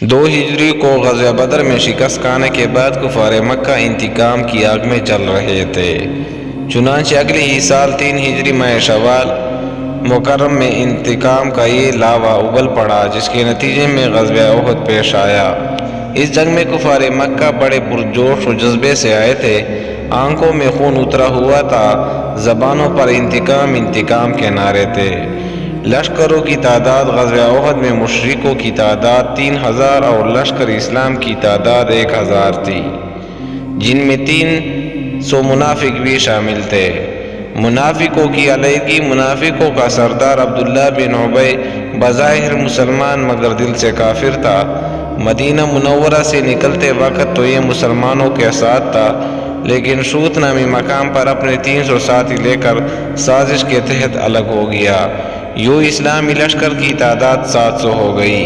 2 ہجری کو غزوہ بدر میں شکست کھانے کے بعد کفار مکہ انتقام کی آگ میں جل رہے تھے۔ چنانچہ اگلے ہی سال 3 ہجری ماہ شوال مکرم میں انتقام کا یہ لاوا ابل پڑا، جس کے نتیجے میں غزوہ احد پیش آیا۔ اس جنگ میں کفار مکہ بڑے پرجوش و جذبے سے آئے تھے، آنکھوں میں خون اترا ہوا تھا، زبانوں پر انتقام انتقام کے نعرے تھے۔ لشکروں کی تعداد غزوہ احد میں مشرکوں کی تعداد 3000 اور لشکر اسلام کی تعداد 1000 تھی، جن میں 300 منافق بھی شامل تھے۔ منافقوں کی علیحدگی: منافقوں کا سردار عبداللہ بن ابی بظاہر مسلمان مگر دل سے کافر تھا۔ مدینہ منورہ سے نکلتے وقت تو یہ مسلمانوں کے ساتھ تھا، لیکن شوت نامی مقام پر اپنے 300 ساتھی لے کر سازش کے تحت الگ ہو گیا۔ یوں اسلامی لشکر کی تعداد 700 ہو گئی۔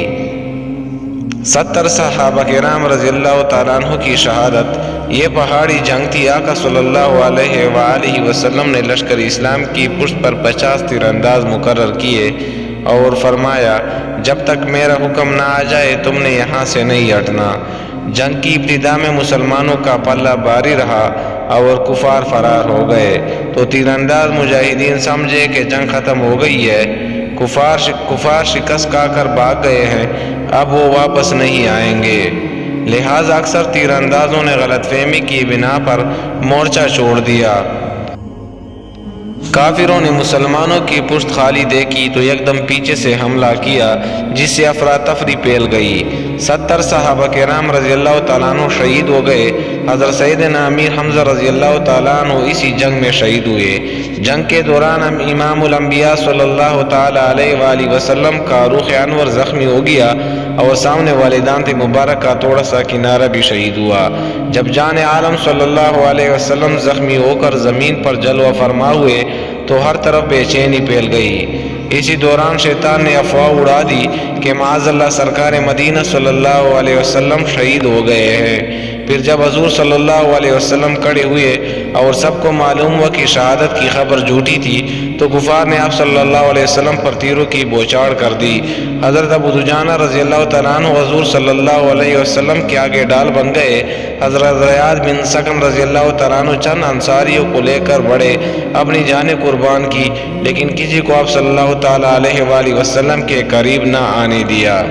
70 صحابہ کرام رضی اللہ تعالیٰ عنہ کی شہادت۔ یہ پہاڑی جنگ تھی۔ آقا صلی اللہ علیہ وآلہ وسلم نے لشکر اسلام کی پشت پر 50 تیر انداز مقرر کیے اور فرمایا، جب تک میرا حکم نہ آ جائے تم نے یہاں سے نہیں ہٹنا۔ جنگ کی ابتدا میں مسلمانوں کا پلہ بھاری رہا اور کفار فرار ہو گئے تو تیر انداز مجاہدین سمجھے کہ جنگ ختم ہو گئی ہے، کفار شکست کھا کر بھاگ گئے ہیں، اب وہ واپس نہیں آئیں گے۔ لہٰذا اکثر تیر اندازوں نے غلط فہمی کی بنا پر مورچہ چھوڑ دیا۔ کافروں نے مسلمانوں کی پشت خالی دیکھی تو یکدم پیچھے سے حملہ کیا، جس سے افراتفری پھیل گئی۔ 70 صحابہ کرام رضی اللہ تعالیٰ عنہ شہید ہو گئے۔ حضرت سیدنا امیر حمزہ رضی اللہ تعالیٰ عنہ اسی جنگ میں شہید ہوئے۔ جنگ کے دوران امام الانبیاء صلی اللہ تعالیٰ علیہ وآلہ وسلم کا رخ انور زخمی ہو گیا اور سامنے والے دانت مبارک کا تھوڑا سا کنارہ بھی شہید ہوا۔ جب جان عالم صلی اللہ علیہ وسلم زخمی ہو کر زمین پر جلوہ فرما ہوئے تو ہر طرف بے چینی پھیل گئی۔ اسی دوران شیطان نے افواہ اڑا دی کہ معاذ اللہ سرکار مدینہ صلی اللہ علیہ وسلم شہید ہو گئے ہیں۔ پھر جب حضور صلی اللہ علیہ وسلم کھڑے ہوئے اور سب کو معلوم ہوا کہ شہادت کی خبر جھوٹی تھی تو کفار نے آپ صلی اللہ علیہ وسلم پر تیروں کی بوچھاڑ کر دی۔ حضرت ابو دجانہ رضی اللہ تعالیٰ عنہ حضور صلی اللہ علیہ وسلم کے آگے ڈال بن گئے۔ حضرت ریاض بن سکن رضی اللہ تعالیٰ عنہ چند انصاریوں کو لے کر بڑھے، اپنی جانیں قربان کی، لیکن کسی کو آپ صلی اللہ تعالیٰ علیہ وآلہ وسلم کے قریب نہ آنے دیا۔